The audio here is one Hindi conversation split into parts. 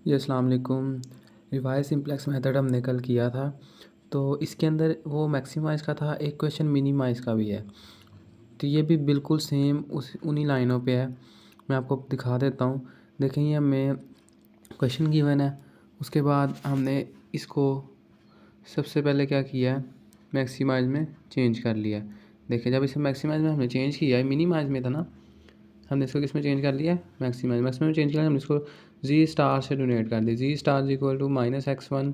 जी अस्सलाम वालेकुम। रिवाइज सिंप्लेक्स मेथड हमने कल किया था, तो इसके अंदर वो मैक्सिमाइज़ का था, एक क्वेश्चन मिनिमाइज़ का भी है। तो ये भी बिल्कुल सेम उस उन्हीं लाइनों पे है। मैं आपको दिखा देता हूँ। देखें, ये हमें क्वेश्चन गिवन है, उसके बाद हमने इसको सबसे पहले क्या किया है, मैक्सिमाइज़ में चेंज कर लिया है। देखिए, जब इसे मैक्सिमाइज़ में हमने चेंज किया है, मिनिमाइज़ में था ना, हमने इसको किस में चेंज कर लिया है, मैक्सिमाइज़ में चेंज किया, हमने इसको जी स्टार से डोनेट कर दिया। G star is equal to -x1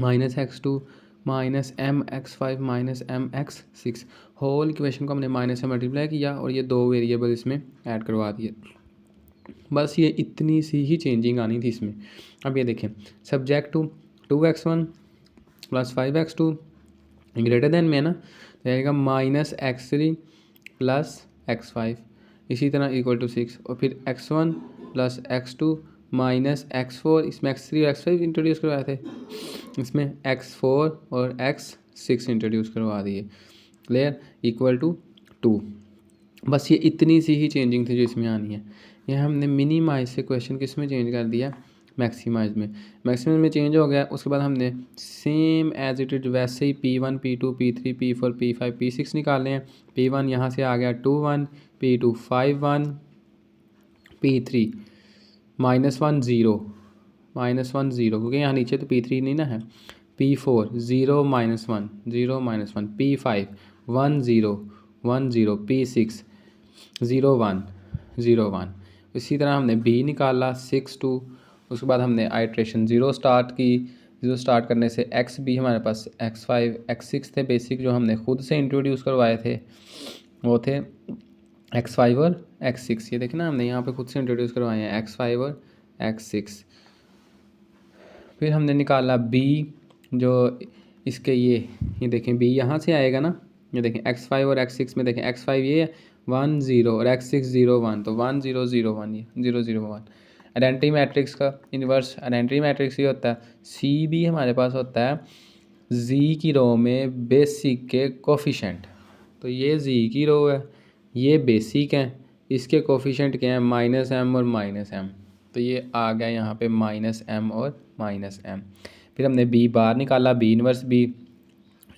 -x2 -mx5 -mx6 whole equation को हमने माइनस से मल्टीप्लाई किया और ये दो वेरिएबल इसमें ऐड करवा दिए। बस ये इतनी सी ही चेंजिंग आनी थी इसमें। अब ये देखें, subject to 2x1 + 5x2 greater than में है ना, तो आएगा -x3 + x5, इसी तरह इक्वल टू 6, और फिर x1 + x2 -x4, इसमें x3 और x5 इंट्रोड्यूस करवाए थे, इसमें x4 और x6 इंट्रोड्यूस करवा दिए। Clear, equal to 2। बस ये इतनी सी ही चेंजिंग थी जो इसमें आनी है। ये हमने मिनिमाइज से क्वेश्चन किस में चेंज कर दिया, मैक्सिमाइज में। मैक्सिमाइज में चेंज हो गया, उसके बाद हमने सेम एज इट इज वैसे ही P1 P2 P3 P4 P5 P6 निकाले हैं। P1 यहाँ से आ गया 2 1, P2 5 1, P3 -1 0 -1 0, क्योंकि यहाँ नीचे तो P3 नहीं ना है। P4 0 -1 0 -1, P5 1 0 1 0, P6 0 1 0 1। इसी तरह हमने B निकाला 6 2, उसके बाद हमने आइट्रेशन 0 स्टार्ट की। 0 स्टार्ट करने से XB हमारे पास x5 x6 थे बेसिक, जो हमने खुद से इंट्रोड्यूस करवाए थे, वो थे x5 और x6। ये देखें ना, हमने यहाँ पे खुद से इंट्रोड्यूस करवाए हैं x5 और x6। फिर हमने निकाला B, जो इसके ये देखें B यहाँ से आएगा ना, ये देखें x5 और x6 में देखें x5 ये 1 0 और x6 0 1, तो 1 0 0 1, ये 0 0 1। आइडेंटिटी मैट्रिक्स का इन्वर्स आइडेंटिटी मैट्रिक्स ये होता है, C भी हमारे पास होता है Z की रो में बेसिक के कोफिशेंट। तो ये Z की रो है, ये बेसिक हैं, इसके कोफिशेंट क्या हैं, -m और -m। तो ये आ गया यहाँ पे -m और -m। फिर हमने B बार निकाला, B इन्वर्स B,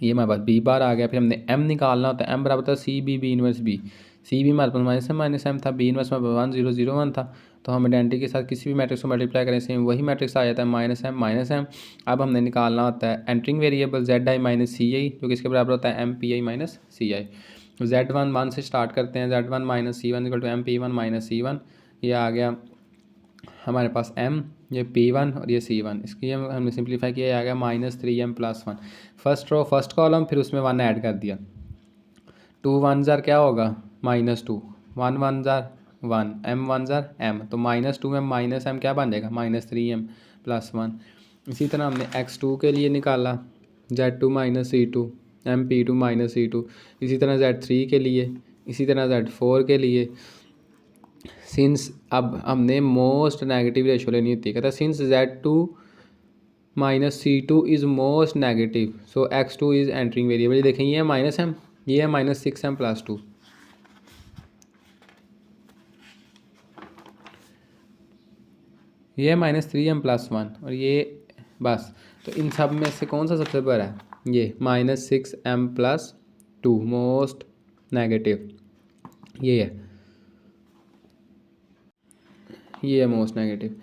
ये हमारे पास B बार आ गया। फिर हमने M निकालना होता है, M बराबर था CB इन्वर्स B। CB हमारे पास -m था, B इन्वर्स में 1 0 0 1 था, तो हम आइडेंटिटी के साथ किसी भी मैट्रिक्स को मल्टीप्लाई करें सेम वही मैट्रिक्स आ जाता है -m। अब हमने निकालना होता है एंटरिंग वेरिएबल ZI - CI, जो कि इसके बराबर होता है MPI - CI। Z1 1 से स्टार्ट करते हैं, Z1 - C1 = MP1 - C1। ये आ गया हमारे पास M, ये P1 और ये C1। इसकी हमने सिंप्लीफाई किया, आ गया -3m + 1। First row first column, फिर उसमें 1 ऐड कर दिया। 2 1 ज़ार क्या होगा, -2, 1 1 ज़ार 1, m 1 ज़ार m, तो -2m -m क्या बन जाएगा, -3m + 1। इसी तरह हमने x2 के लिए निकाला, Z2 - C2 MP2 - C2। इसी तरह Z3 के लिए, इसी तरह Z4 के लिए। सिंस अब हमने मोस्ट नेगेटिव रेशो लेनी होती है, कहता है since Z2 - C2 is most negative, so x2 is entering variable. देखें, ये है -m, ये है -6m + 2, ये है -3m + 1, और ये बस। तो इन सब में से कौन सा सबसे बड़ा है, ये -6m + 2 मोस्ट नेगेटिव, ये है मोस्ट नेगेटिव।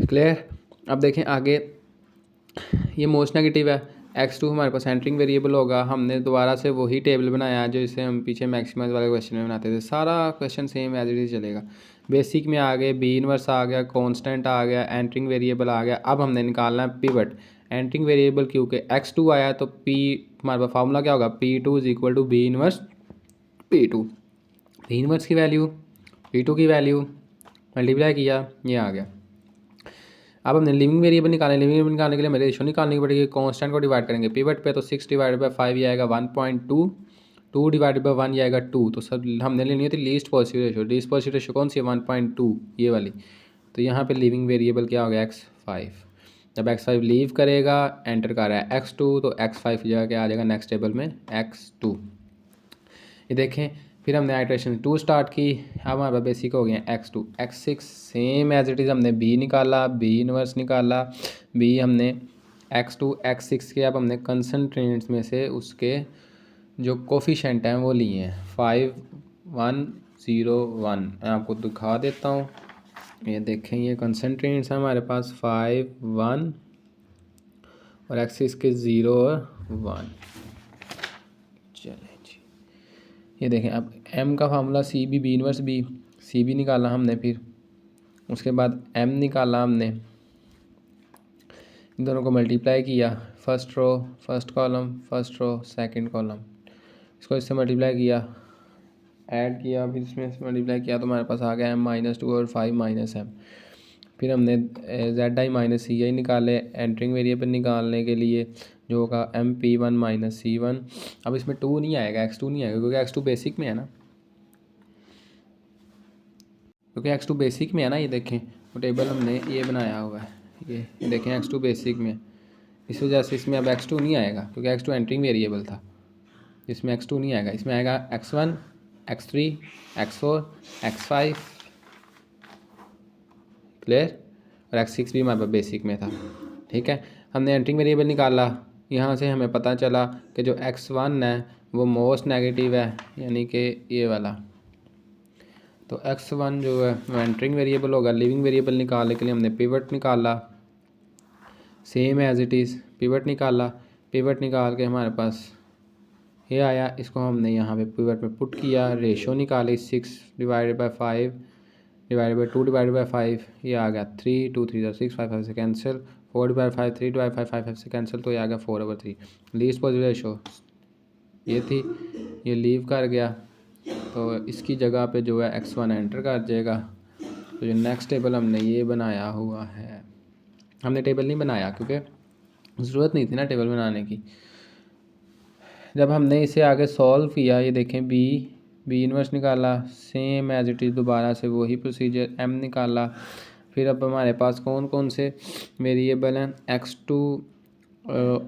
क्लियर। अब देखें आगे, ये मोस्ट नेगेटिव है, x2 हमारे पास एंटरिंग वेरिएबल होगा। हमने दोबारा से वही टेबल बनाया जो इसे हम पीछे मैक्सिमाइज वाले क्वेश्चन में बनाते थे, सारा question same as it is चलेगा। बेसिक में आ गए, B इन्वर्स आ गया, कांस्टेंट आ गया, एंटरिंग वेरिएबल आ गया। अब हमने निकालना है पिवट। एंटरिंग वेरिएबल क्योंकि x2 आया, तो P हमारे पास फार्मूला क्या होगा, P2 = B inverse P2। B inverse की वैल्यू, P2 की वैल्यू मल्टीप्लाई किया, ये आ गया। अब हमने लिविंग वेरिएबल निकालने, लिविंग वेरिएबल निकालने के लिए हमें रेशो निकालनी पड़ेगी, कांस्टेंट को डिवाइड करेंगे पिवट पे, तो 6 / 5 ये आएगा 1.2, 2 / 1 ये आएगा 2। तो सब हमने लेनी होती least positive ratio. Least positive ratio कौन सी है, 1.2, ये वाली। तो यहाँ पे लिविंग वेरिएबल क्या हो गया, x5। जब x5 लीव करेगा, एंटर कर रहा है x2, तो x5 की जगह क्या आ जाएगा नेक्स्ट टेबल में, x2। ये देखें, फिर हमने आइट्रेशन 2 स्टार्ट की। अब हमारे पास बेसिक हो गया x2 x6 same as it is हमने b निकाला, b इनवर्स निकाला, b हमने x2 x6 के अब हमने कंसंट्रेंट्स में से उसके जो कोफिशेंट हैं वो लिए हैं 5 1 0 1। मैं आपको दिखा देता हूँ, ये देखें ये कंसंट्रेंट्स हैं हमारे पास 5 1 और एक्सिस के 0 और 1। चलें जी, ये देखें अब m का formula C B inverse B, C B निकाला हमने, फिर उसके बाद m निकाला हमने, इन दोनों को मल्टीप्लाई किया, first row first column, first row second column, इसको इससे मल्टीप्लाई किया, ऐड किया, फिर इसमें से मल्टीप्लाई किया तो हमारे पास आ गया m-2 और 5 -m। फिर हमने zi माइनस सी आई निकाले एंटरिंग वेरिएबल निकालने के लिए, जो होगा MP1 - C1। अब इसमें 2 नहीं आएगा, x2 नहीं आएगा क्योंकि x2 बेसिक में है ना, x2 बेसिक में है ना। ये देखें वो टेबल हमने ये बनाया हुआ है, ये देखें x2 बेसिक में, इस वजह से इसमें अब x2 नहीं आएगा क्योंकि x2 एंटरिंग वेरिएबल था, इसमें x2 नहीं आएगा। इसमें आएगा x1 x3 x4 x5 clear, और x6 भी हमारे पास बेसिक में था। ठीक है, हमने एंटरिंग वेरिएबल निकाला, यहाँ से हमें पता चला कि जो x1 है वो मोस्ट नेगेटिव है, यानी कि ये वाला। तो x1 जो है वो एंटरिंग वेरिएबल होगा। लिविंग वेरिएबल निकालने के लिए हमने पिवट निकाला, same as it is pivot निकाला, पिवट निकाल के हमारे पास ये आया, इसको हमने यहाँ पे पिवट में पुट किया, रेशो निकाली 6 divided by 5 divided by 2 divided by 5, ये आ गया 3 2 3 6 5 5 से कैंसिल, 4 डिवाइड 5 3 डिवाइड 5 5 5 से कैंसिल, तो ये आ गया 4/3। लीस्ट पॉजिटिव रेशो ये थी, ये लीव कर गया, तो इसकी जगह पे जो है x1 एंटर कर जाएगा। तो जो नेक्स्ट टेबल हमने ये बनाया हुआ है, हमने टेबल नहीं बनाया क्योंकि ज़रूरत नहीं थी ना टेबल बनाने की। जब हमने इसे आगे सॉल्व किया, ये देखें बी इनवर्स निकाला, सेम एज इट इज़ दोबारा से वही प्रोसीजर, m निकाला। फिर अब हमारे पास कौन कौन से वेरिएबल हैं, x2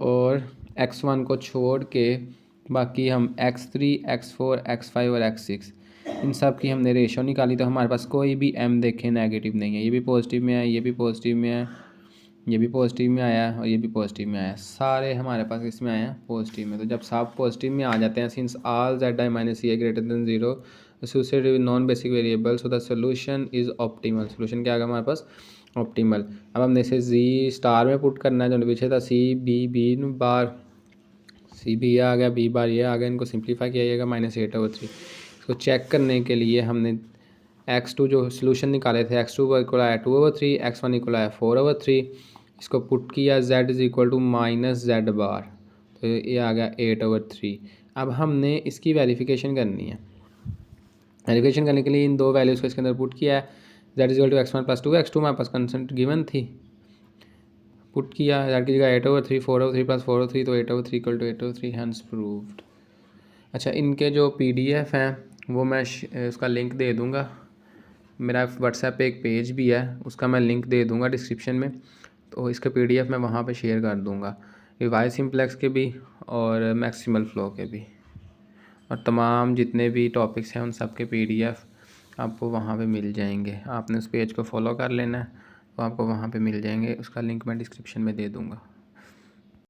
और x1 को छोड़ के बाकी हम x3 x4 x5 और x6 इन सब की हमने रेशो निकाली। तो हमारे पास कोई भी m देखें नेगेटिव नहीं है, ये भी पॉजिटिव में है, ये भी पॉजिटिव में है, ये भी पॉजिटिव में आया और ये भी पॉजिटिव में आया, सारे हमारे पास इसमें आए हैं पॉजिटिव में। तो जब सब पॉजिटिव में आ जाते हैं, since all zi minus C greater than 0 associated with non basic variable, so the solution is optimal. Solution क्या आ गया हमारे पास, ऑप्टिमल। अब हमने इसे जी स्टार में पुट करना है, जो पीछे था C B bar, C B आ गया, बी बार ये आ गया, इनको सिंप्लीफाई किया जाएगा -8/3। इसको चेक करने के लिए हमने x2 जो सोल्यूशन निकाले थे, x2 को इक्वल आया 2/3, x1 इक्वल आया 4/3, इसको पुट किया z is equal to -z bar, तो ये आ गया 8/3। अब हमने इसकी वेरिफिकेशन करनी है। वेरिफिकेशन करने के लिए इन दो वैल्यूज़ को इसके अंदर पुट किया है, z is equal to x1 + 2, x2 हमारे पास कंस्टेंट गिवन थी, पुट किया, z की जगह 8/3 4/3 + 4/3, तो 8/3 इक्वल टू 8/3 हैंस प्रूव्ड। अच्छा, इनके जो PDF हैं वो मैं उसका लिंक दे दूँगा, मेरा व्हाट्सएप पे एक पेज भी है, उसका मैं लिंक दे दूँगा डिस्क्रिप्शन में, तो इसका PDF मैं वहाँ पे शेयर कर दूँगा, ये वाई सिम्प्लेक्स के भी और मैक्सिमल फ्लो के भी, और तमाम जितने भी टॉपिक्स हैं उन सब के PDF आपको वहाँ पे मिल जाएंगे। आपने उस पेज को फॉलो कर लेना है, तो आपको वहाँ पे मिल जाएंगे, उसका लिंक मैं डिस्क्रिप्शन में दे दूँगा।